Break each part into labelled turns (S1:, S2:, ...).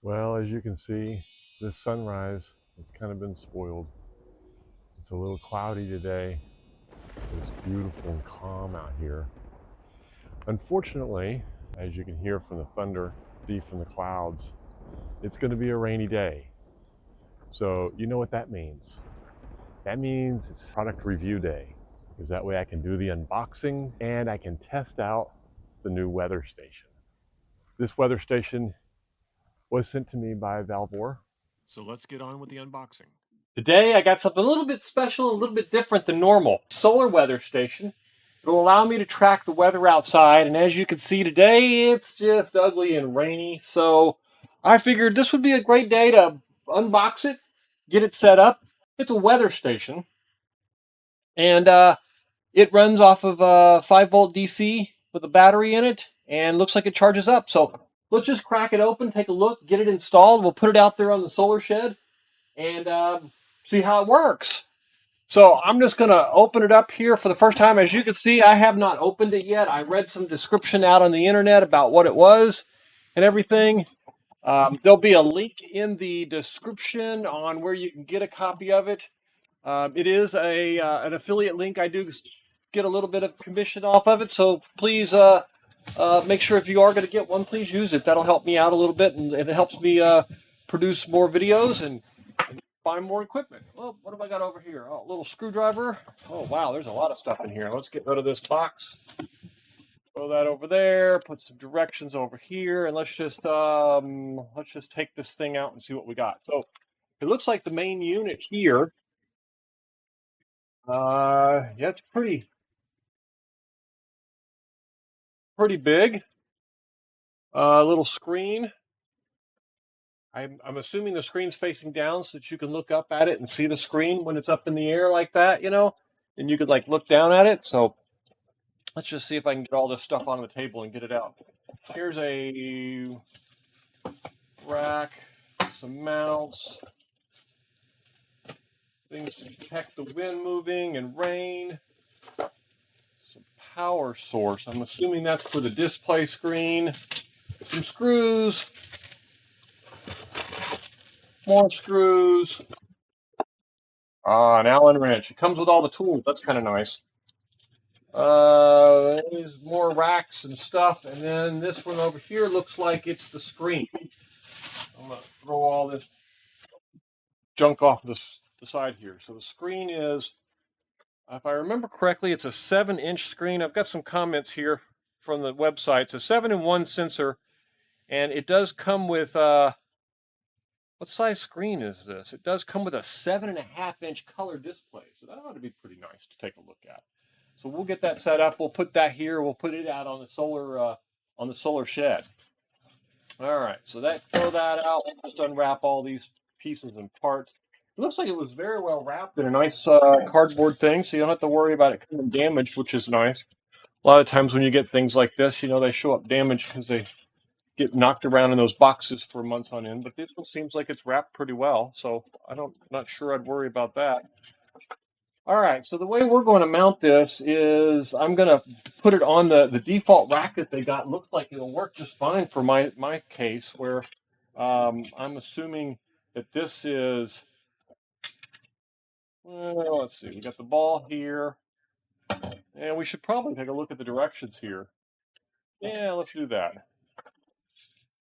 S1: Well, as you can see, this sunrise has kind of been spoiled. It's a little cloudy today, but it's beautiful and calm out here. Unfortunately, as you can hear from the thunder, see from the clouds, it's going to be a rainy day. So you know what that means. That means it's product review day, because that way I can do the unboxing and I can test out the new weather station. This weather station was sent to me by Vevor.
S2: So let's get on with the unboxing.
S1: Today I got something a little bit special, a little bit different than normal. Solar weather station. It'll allow me to track the weather outside, and as you can see today, it's just ugly and rainy. So I figured this would be a great day to unbox it, get it set up. It's a weather station, and it runs off of 5-volt DC with a battery in it, and looks like it charges up. So let's just crack it open, take a look, get it installed. We'll put it out there on the solar shed and see how it works. So I'm just going to open it up here for the first time. As you can see, I have not opened it yet. I read some description out on the internet about what it was and everything. There'll be a link in the description on where you can get a copy of it. It is an affiliate link. I do get a little bit of commission off of it, so please make sure if you are going to get one, please use it. That'll help me out a little bit, and it helps me produce more videos and buy more equipment. Well, what have I got over here? Oh, a little screwdriver. Oh, wow, there's a lot of stuff in here. Let's get rid of this box. Throw that over there. Put some directions over here, and let's just take this thing out and see what we got. So it looks like the main unit here. Yeah, it's pretty big. Little screen. I'm assuming the screen's facing down so that you can look up at it and see the screen when it's up in the air like that, and you could like look down at it. So let's just see if I can get all this stuff on the table and get it out. Here's a rack, some mounts, things to detect the wind moving and rain, some power source. I'm assuming that's for the display screen, some screws, more screws, an Allen wrench. It comes with all the tools. That's kind of nice. There's more racks and stuff, and then this one over here looks like it's the screen. I'm gonna throw all this junk off the side here. So the screen is, if I remember correctly, it's a 7-inch screen. I've got some comments here from the website. It's a 7-in-1 sensor, and it does come with what size screen is this? It does come with a 7.5-inch color display, so that ought to be pretty nice to take a look at. So we'll get that set up. We'll put that here. We'll put it out on the solar shed. All right. So throw that out. We'll just unwrap all these pieces and parts. It looks like it was very well wrapped in a nice cardboard thing, so you don't have to worry about it coming damaged, which is nice. A lot of times when you get things like this, they show up damaged because they get knocked around in those boxes for months on end. But this one seems like it's wrapped pretty well, so not sure I'd worry about that. All right, so the way we're going to mount this is I'm going to put it on the default rack that they got. Looks like it'll work just fine for my case, where I'm assuming that this is, well, let's see, we got the ball here, and we should probably take a look at the directions here. Yeah, let's do that.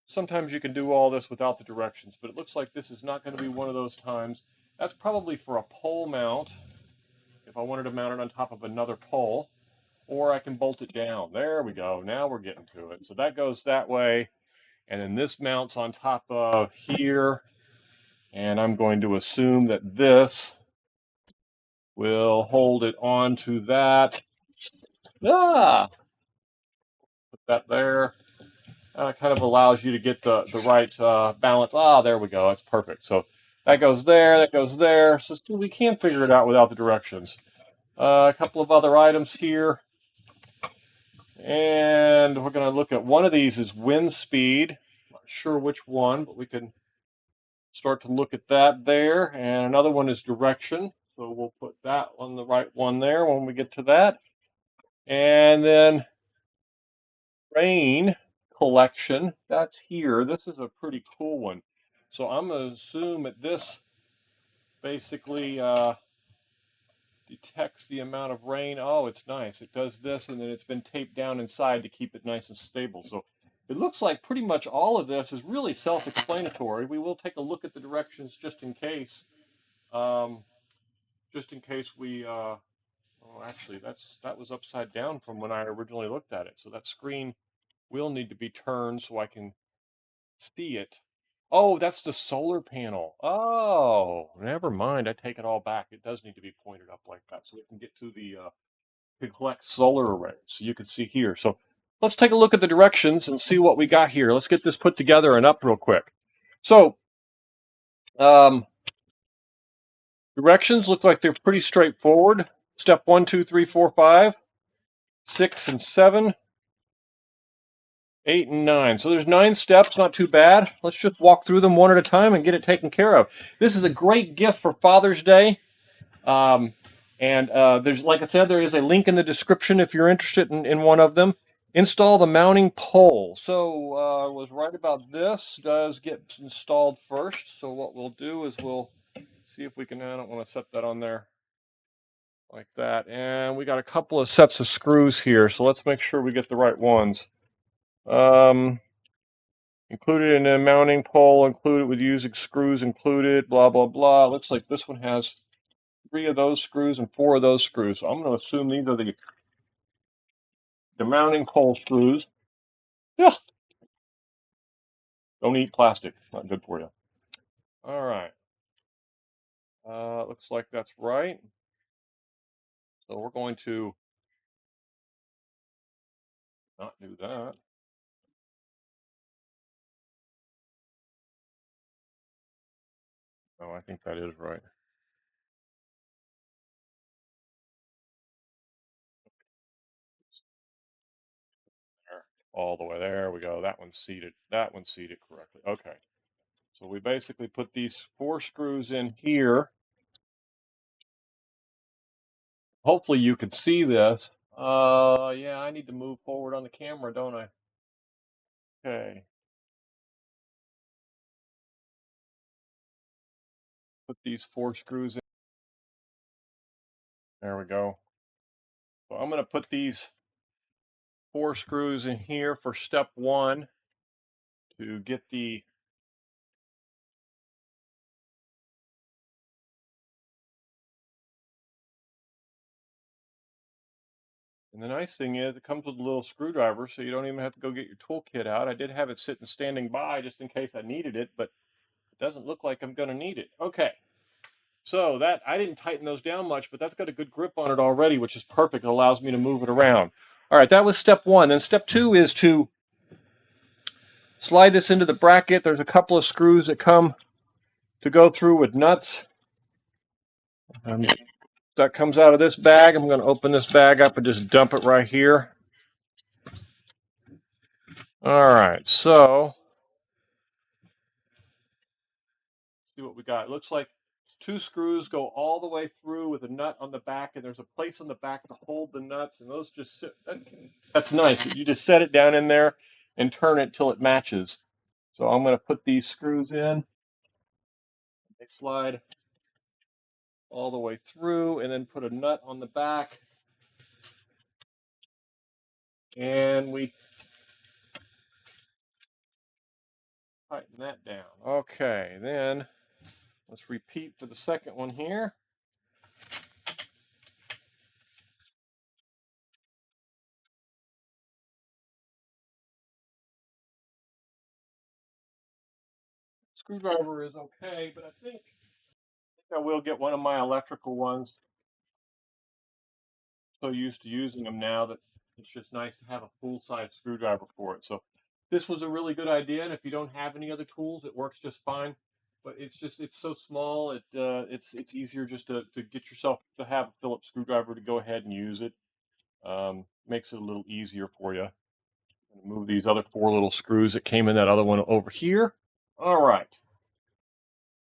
S1: Sometimes you can do all this without the directions, but it looks like this is not going to be one of those times. That's probably for a pole mount, if I wanted to mount it on top of another pole. Or I can bolt it down. There we go. Now we're getting to it. So that goes that way. And then this mounts on top of here. And I'm going to assume that this will hold it onto that. Put that there. Kind of allows you to get the right balance. There we go. That's perfect. So that goes there. That goes there. So we can figure it out without the directions. A couple of other items here. And we're going to look at one of these is wind speed. Not sure which one, but we can start to look at that there. And another one is direction. So we'll put that on the right one there when we get to that. And then rain collection. That's here. This is a pretty cool one. So I'm going to assume that this basically detects the amount of rain. Oh, it's nice. It does this, and then it's been taped down inside to keep it nice and stable. So it looks like pretty much all of this is really self-explanatory. We will take a look at the directions just in case. Just in case we, oh, actually, that was upside down from when I originally looked at it. So that screen will need to be turned so I can see it. Oh, that's the solar panel. Oh, never mind. I take it all back. It does need to be pointed up like that so we can get to the to collect solar arrays. So you can see here. So let's take a look at the directions and see what we got here. Let's get this put together and up real quick. So um, directions look like they're pretty straightforward. Step 1, 2, 3, 4, 5, 6, and 7, 8, and 9. So there's 9 steps, not too bad. Let's just walk through them one at a time and get it taken care of. This is a great gift for Father's Day. And there's, like I said, there is a link in the description if you're interested in one of them. Install the mounting pole. So I was right about this. Does get installed first. So what we'll do is we'll see if we can, I don't want to set that on there like that. And we got a couple of sets of screws here. So let's make sure we get the right ones. Included in the mounting pole, included with using screws included, blah, blah, blah. Looks like this one has 3 of those screws and 4 of those screws. So I'm going to assume these are the mounting pole screws. Yeah, don't eat plastic. Not good for you. All right. Looks like that's right. So we're going to not do that. No, I think that is right. There. All the way there we go. That one's seated. That one's seated correctly. Okay. So we basically put these 4 screws in here. Hopefully you can see this. Yeah, I need to move forward on the camera, don't I? Okay. Put these 4 screws in. There we go. So I'm going to put these 4 screws in here for step 1 to get the and the nice thing is it comes with a little screwdriver, so you don't even have to go get your toolkit out. I did have it sitting standing by just in case I needed it, but it doesn't look like I'm going to need it. Okay. So that I didn't tighten those down much, but that's got a good grip on it already, which is perfect. It allows me to move it around. All right, that was step 1. Then step 2 is to slide this into the bracket. There's a couple of screws that come to go through with nuts. That comes out of this bag. I'm going to open this bag up and just dump it right here. All right, so see what we got. It looks like 2 screws go all the way through with a nut on the back, and there's a place on the back to hold the nuts, and those just sit. That's nice. You just set it down in there and turn it till it matches. So I'm going to put these screws in. They slide all the way through, and then put a nut on the back, and we tighten that down. Okay, then let's repeat for the second one here. Screwdriver is okay, but I think I will get one of my electrical ones. So used to using them now that it's just nice to have a full-size screwdriver for it. So this was a really good idea, and if you don't have any other tools, it works just fine. But it's so small, it's easier just to get yourself to have a Phillips screwdriver to go ahead and use it. Makes it a little easier for you. Move these other 4 little screws that came in that other one over here. All right.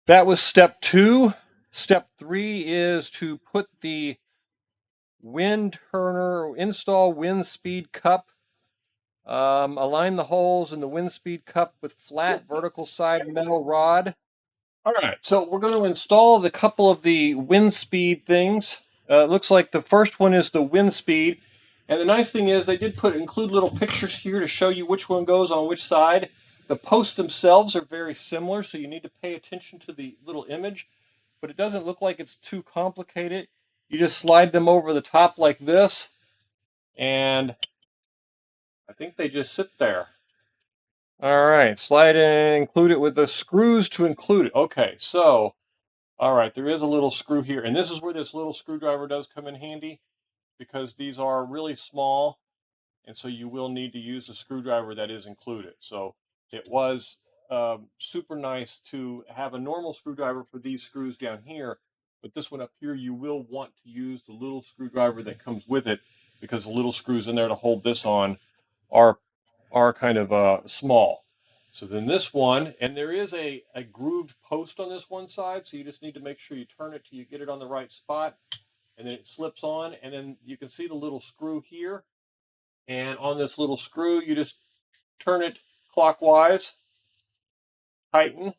S1: That was step 2. Step 3 is to put the wind turner, install wind speed cup Align the holes in the wind speed cup with flat vertical side metal rod. All right, so we're going to install the couple of the wind speed things. It looks like the first one is the wind speed. And the nice thing is they did include little pictures here to show you which one goes on which side. The posts themselves are very similar, so you need to pay attention to the little image. But it doesn't look like it's too complicated. You just slide them over the top like this, and I think they just sit there. All right, slide and include it with the screws to include it. Okay, so, all right, there is a little screw here, and this is where this little screwdriver does come in handy because these are really small, and so you will need to use a screwdriver that is included. So it was super nice to have a normal screwdriver for these screws down here, but this one up here, you will want to use the little screwdriver that comes with it because the little screws in there to hold this on are kind of small. So then this one, and there is a grooved post on this one side, so you just need to make sure you turn it till you get it on the right spot, and then it slips on, and then you can see the little screw here, and on this little screw, you just turn it clockwise, tighten, and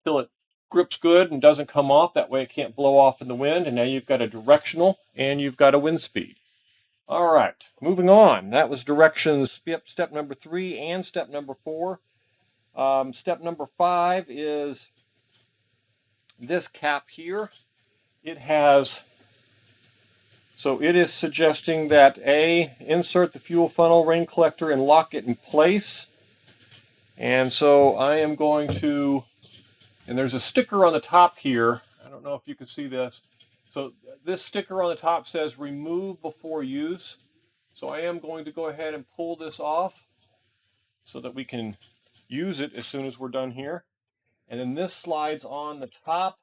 S1: till it grips good and doesn't come off. That way it can't blow off in the wind, and now you've got a directional and you've got a wind speed. All right, moving on. That was directions, yep, step number 3 and step number 4. Step number 5 is this cap here. It has, so it is suggesting that insert the fuel funnel rain collector and lock it in place. And so I am going to, and there's a sticker on the top here. I don't know if you can see this. So this sticker on the top says remove before use. So I am going to go ahead and pull this off so that we can use it as soon as we're done here. And then this slides on the top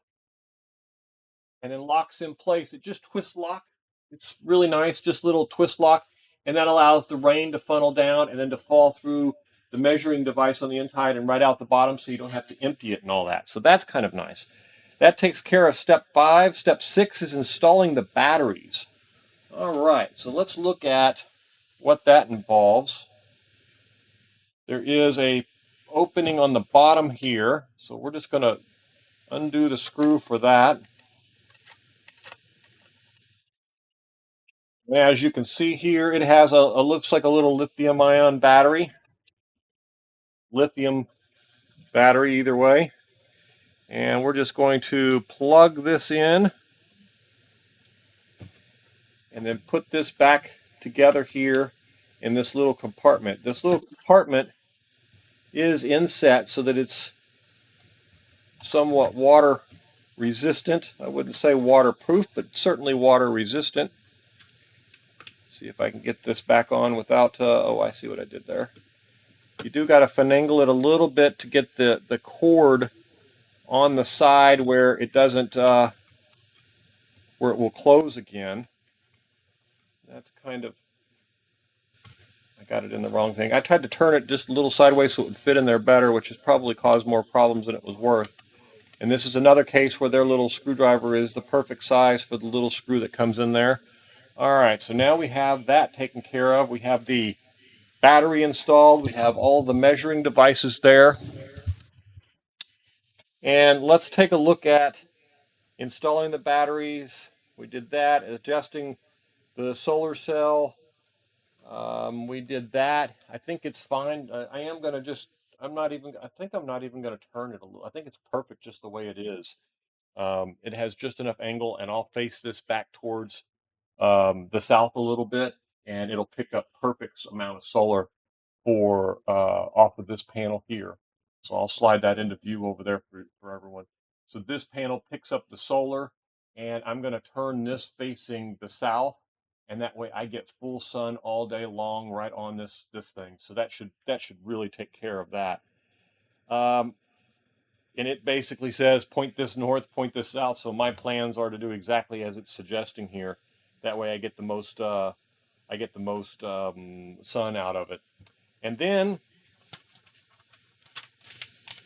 S1: and then locks in place. It just twist lock. It's really nice, just little twist lock. And that allows the rain to funnel down and then to fall through the measuring device on the inside and right out the bottom so you don't have to empty it and all that. So that's kind of nice. That takes care of step 5. Step 6 is installing the batteries. All right, so let's look at what that involves. There is a opening on the bottom here, so we're just going to undo the screw for that. As you can see here, it has a looks like a little lithium-ion battery. Lithium battery either way. And we're just going to plug this in and then put this back together here in this little compartment. This little compartment is inset so that it's somewhat water resistant. I wouldn't say waterproof, but certainly water resistant. See if I can get this back on without, oh, I see what I did there. You do got to finagle it a little bit to get the cord on the side where it doesn't, where it will close again. That's kind of, I got it in the wrong thing. I tried to turn it just a little sideways so it would fit in there better, which has probably caused more problems than it was worth. And this is another case where their little screwdriver is the perfect size for the little screw that comes in there. All right, so now we have that taken care of. We have the battery installed. We have all the measuring devices there. And let's take a look at installing the batteries. We did that, adjusting the solar cell. We did that. I think it's fine. I am going to just, I think I'm not even going to turn it a little. I think it's perfect just the way it is. It has just enough angle, and I'll face this back towards the south a little bit, and it'll pick up perfect amount of solar for off of this panel here. So I'll slide that into view over there for everyone. So this panel picks up the solar, and I'm going to turn this facing the south, and that way I get full sun all day long right on this thing. So that should really take care of that. And it basically says point this north, point this south. So my plans are to do exactly as it's suggesting here. That way I get the most sun out of it. And then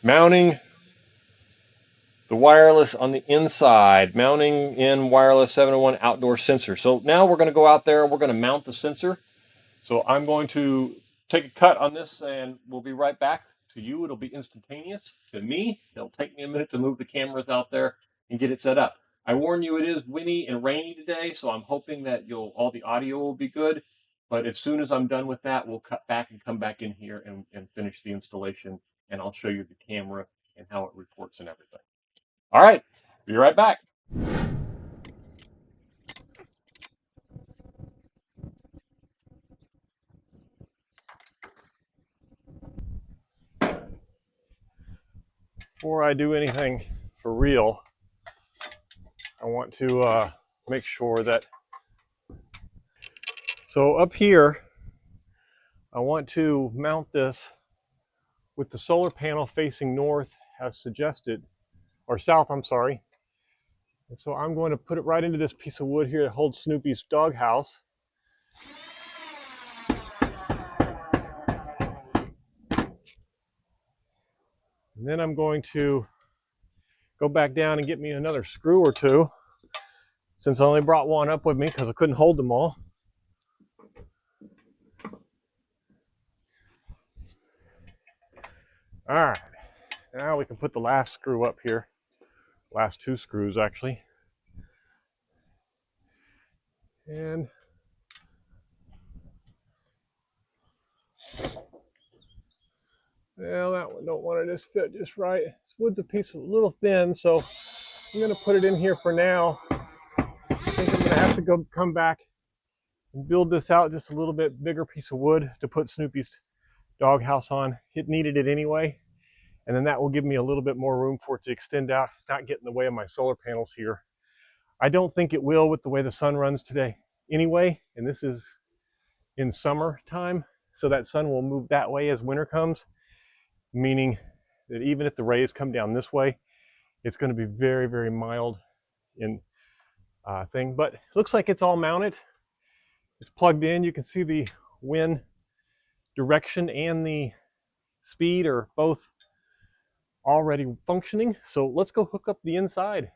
S1: mounting the wireless on the inside, mounting in wireless 701 outdoor sensor. So now we're going to go out there and we're going to mount the sensor. So I'm going to take a cut on this and we'll be right back. To you, it'll be instantaneous. To me, it'll take me a minute to move the cameras out there and get it set up. I warn you, it is windy and rainy today, so I'm hoping that all the audio will be good. But as soon as I'm done with that, we'll cut back and come back in here and finish the installation, and I'll show you the camera and how it reports and everything. All right, be right back. Before I do anything for real, I want to make sure that, so up here, I want to mount this with the solar panel facing north as suggested, or south, I'm sorry. And so I'm going to put it right into this piece of wood here that holds Snoopy's doghouse. And then I'm going to go back down and get me another screw or two, since I only brought one up with me because I couldn't hold them all. All right, now we can put the last screw up here. Last two screws, actually. And well, that one don't want to just fit just right. This wood's a little thin, so I'm going to put it in here for now. I think I'm going to have to come back and build this out just a little bit bigger piece of wood to put Snoopy's doghouse on. It needed it anyway, and then that will give me a little bit more room for it to extend out, not get in the way of my solar panels here. I don't think it will with the way the sun runs today anyway, and this is in summertime, so that sun will move that way as winter comes, meaning that even if the rays come down this way, it's going to be very, very mild in thing. But it looks like it's all mounted. It's plugged in. You can see the wind direction and the speed are both already functioning. So let's go hook up the inside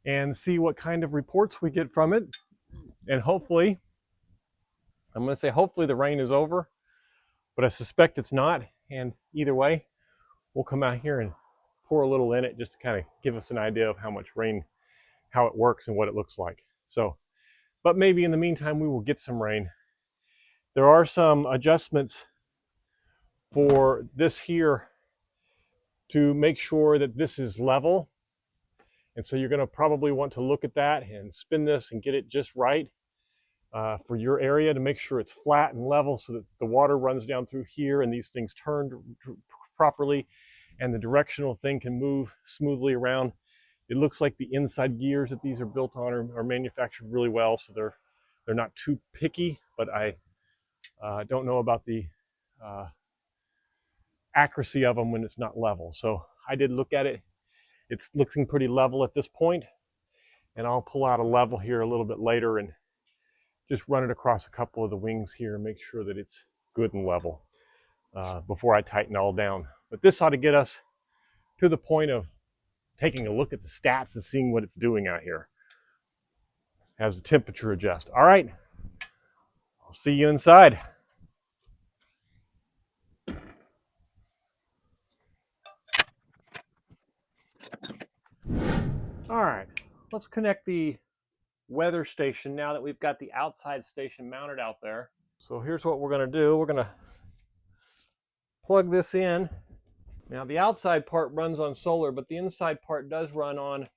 S1: and see what kind of reports we get from it. And hopefully, I'm going to say hopefully the rain is over, but I suspect it's not. And either way, we'll come out here and pour a little in it just to kind of give us an idea of how much rain, how it works and what it looks like. So, but maybe in the meantime, we will get some rain. There are some adjustments for this here to make sure that this is level. And so you're going to probably want to look at that and spin this and get it just right for your area to make sure it's flat and level so that the water runs down through here and these things turn properly and the directional thing can move smoothly around. It looks like the inside gears that these are built on are manufactured really well, so they're not too picky, but I don't know about the accuracy of them when it's not level. So I did look at it. It's looking pretty level at this point, and I'll pull out a level here a little bit later and just run it across a couple of the wings here and make sure that it's good and level before I tighten it all down. But this ought to get us to the point of taking a look at the stats and seeing what it's doing out here as the temperature adjusts. All right, I'll see you inside. All right, let's connect the weather station now that we've got the outside station mounted out there. So here's what we're going to do. We're going to plug this in. Now the outside part runs on solar, but the inside part does run on, it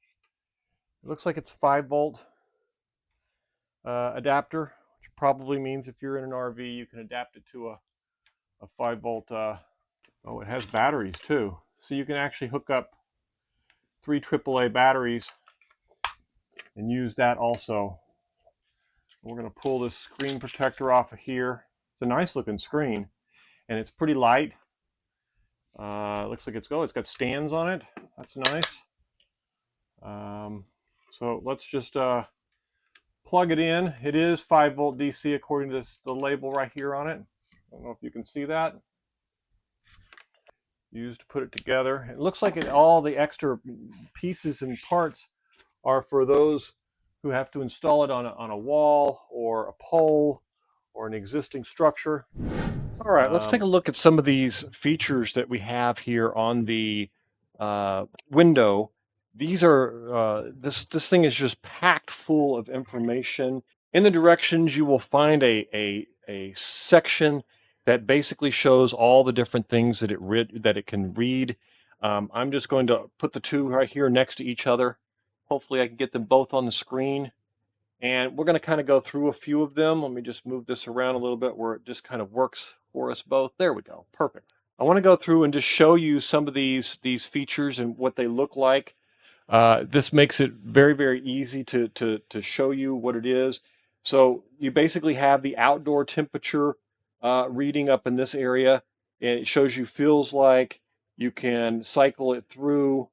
S1: looks like it's 5-volt adapter, which probably means if you're in an RV, you can adapt it to a 5-volt. Oh, it has batteries too. So you can actually hook up 3 AAA batteries and use that also. We're going to pull this screen protector off of here. It's a nice looking screen and it's pretty light. Looks like it's got stands on it. That's nice. So let's just plug it in. It is 5-volt DC according to the label right here on it. I don't know if you can see that. Used to put it together. It looks like all the extra pieces and parts are for those who have to install it on a wall or a pole or an existing structure. All right, let's take
S2: Um,
S1: a look at some of these features that we have here on the window. These are this thing is just packed full of information. In the directions, you will find a section that basically shows all the different things that it can read. I'm just going to put the two right here next to each other. Hopefully, I can get them both on the screen. And we're going to kind of go through a few of them. Let me just move this around a little bit where it just kind of works for us both. There we go. Perfect. I want to go through and just show you some of these features and what they look like. This makes it very, very easy to show you what it is. So you basically have the outdoor temperature reading up in this area. And it shows you feels like. You can cycle it through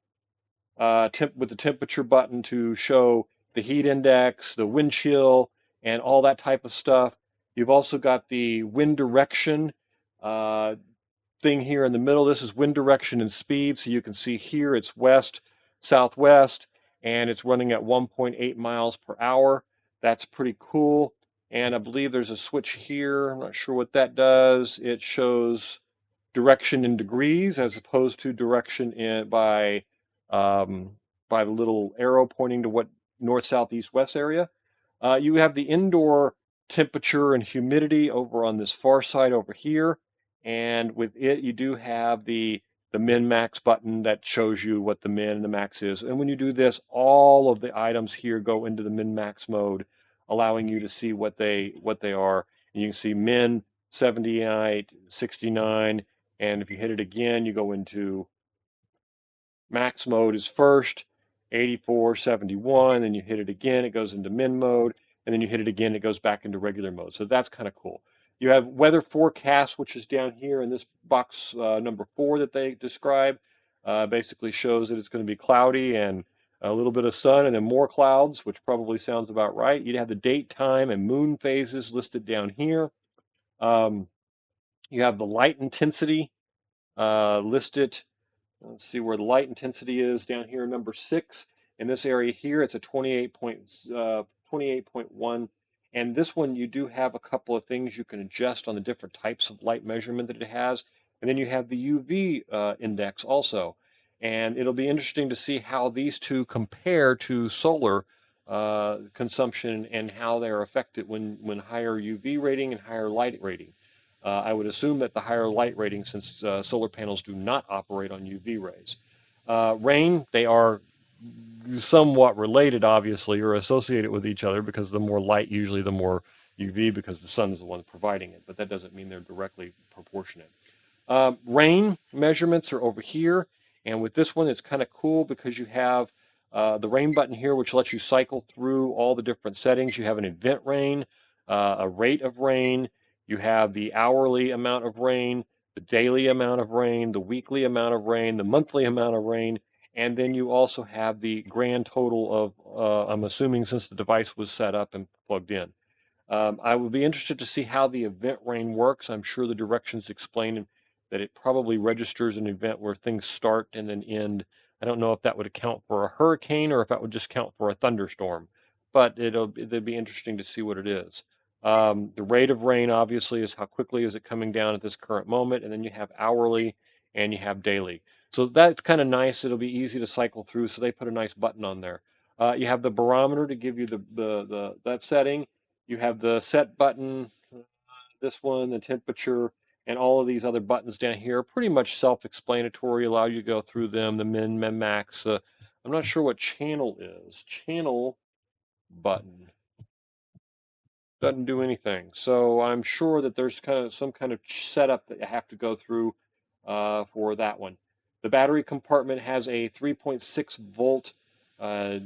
S1: with the temperature button to show the heat index, the wind chill, and all that type of stuff. You've also got the wind direction uh, thing here in the middle. This is wind direction and speed. So you can see here it's west, southwest, and it's running at 1.8 miles per hour. That's pretty cool. And I believe there's a switch here. I'm not sure what that does. It shows direction in degrees as opposed to direction um, by the little arrow pointing to what north, south, east, west area. You have the indoor temperature and humidity over on this far side over here. And with it, you do have the min max button that shows you what the min and the max is. And when you do this, all of the items here go into the min max mode, allowing you to see what they are. And you can see min 78, 69, and if you hit it again, you go into max mode is first, 84, 71, then you hit it again, it goes into min mode, and then you hit it again, it goes back into regular mode. So that's kind of cool. You have weather forecast, which is down here in this box number 4 that they describe. Basically shows that it's going to be cloudy and a little bit of sun and then more clouds, which probably sounds about right. You'd have the date, time, and moon phases listed down here. Um, you have the light intensity listed. Let's see where the light intensity is down here, number 6. In this area here, it's a 28.1. And this one, you do have a couple of things you can adjust on the different types of light measurement that it has. And then you have the UV index also. And it'll be interesting to see how these two compare to solar consumption and how they're affected when higher UV rating and higher light rating. I would assume that the higher light rating, since solar panels do not operate on UV rays. Rain, they are somewhat related, obviously, or associated with each other because the more light, usually the more UV because the sun is the one providing it, but that doesn't mean they're directly proportionate. Rain measurements are over here, and with this one, it's kind of cool because you have the rain button here, which lets you cycle through all the different settings. You have an event rain, a rate of rain, you have the hourly amount of rain, the daily amount of rain, the weekly amount of rain, the monthly amount of rain, and then you also have the grand total of, I'm assuming since the device was set up and plugged in. I would be interested to see how the event rain works. I'm sure the directions explain that it probably registers an event where things start and then end. I don't know if that would account for a hurricane or if that would just count for a thunderstorm, but it'd be interesting to see what it is. The rate of rain obviously is how quickly is it coming down at this current moment, and then you have hourly and you have daily. So that's kind of nice. It'll be easy to cycle through. So they put a nice button on there. You have the barometer to give you the that setting. You have the set button, this one, the temperature, and all of these other buttons down here are pretty much self-explanatory, allow you to go through them, the min, max. I'm not sure what channel is. Channel button doesn't do anything. So I'm sure that there's kind of some kind of setup that you have to go through for that one. The battery compartment has a 3.6 volt uh,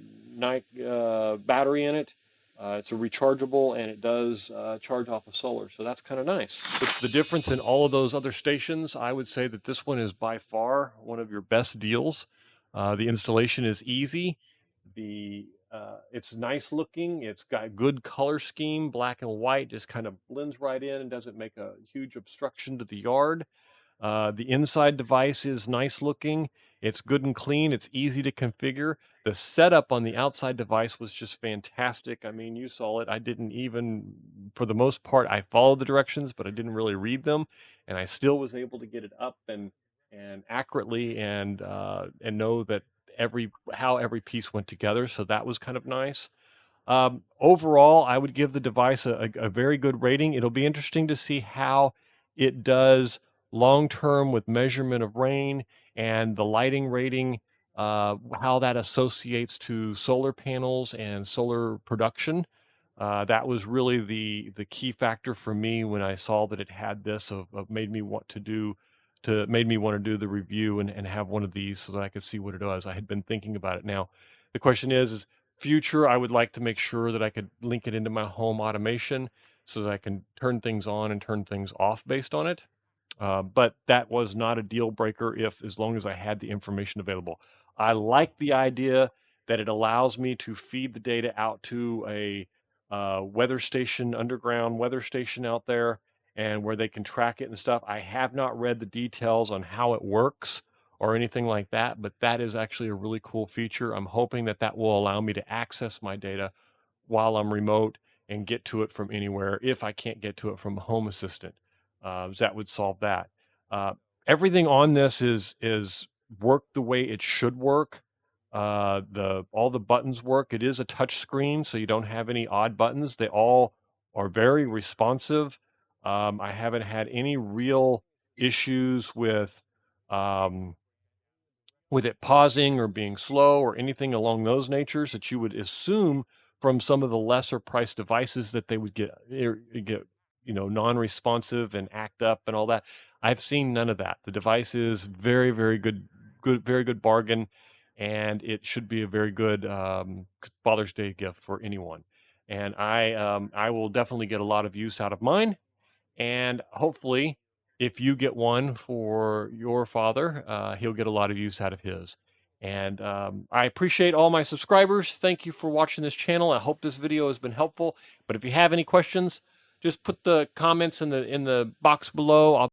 S1: battery in it. It's a rechargeable and it does charge off of solar, so that's kind of nice. With the difference in all of those other stations, I would say that this one is by far one of your best deals. The installation is easy. It's nice looking. It's got good color scheme, black and white, just kind of blends right in and doesn't make a huge obstruction to the yard. The inside device is nice looking. It's good and clean. It's easy to configure. The setup on the outside device was just fantastic. I mean, you saw it. I didn't even, for the most part, I followed the directions, but I didn't really read them, and I still was able to get it up and accurately and know that how every piece went together. So that was kind of nice. Overall, I would give the device a very good rating. It'll be interesting to see how it does long term with measurement of rain and the lighting rating, how that associates to solar panels and solar production. That was really the key factor for me when I saw that it had this of made me want to do made me want to do the review and have one of these so that I could see what it does. I had been thinking about it. Now, the question is future, I would like to make sure that I could link it into my home automation so that I can turn things on and turn things off based on it. But that was not a deal breaker if as long as I had the information available. I like the idea that it allows me to feed the data out to a weather station, underground weather station out there, and where they can track it and stuff. I have not read the details on how it works or anything like that, but that is actually a really cool feature. I'm hoping that that will allow me to access my data while I'm remote and get to it from anywhere if I can't get to it from Home Assistant. That would solve that. Uh, Everything on this is worked the way it should work. The all the buttons work. It is a touch screen, so you don't have any odd buttons. They all are very responsive. I haven't had any real issues um, with it pausing or being slow or anything along those natures that you would assume from some of the lesser priced devices that they would get non-responsive and act up and all that. I've seen none of that. The device is very, very very good bargain, and it should be a very good Father's Day gift for anyone. And I will definitely get a lot of use out of mine, and hopefully, if you get one for your father, he'll get a lot of use out of his. And I appreciate all my subscribers. Thank you for watching this channel. I hope this video has been helpful. But if you have any questions, just put the comments in the box below. I'll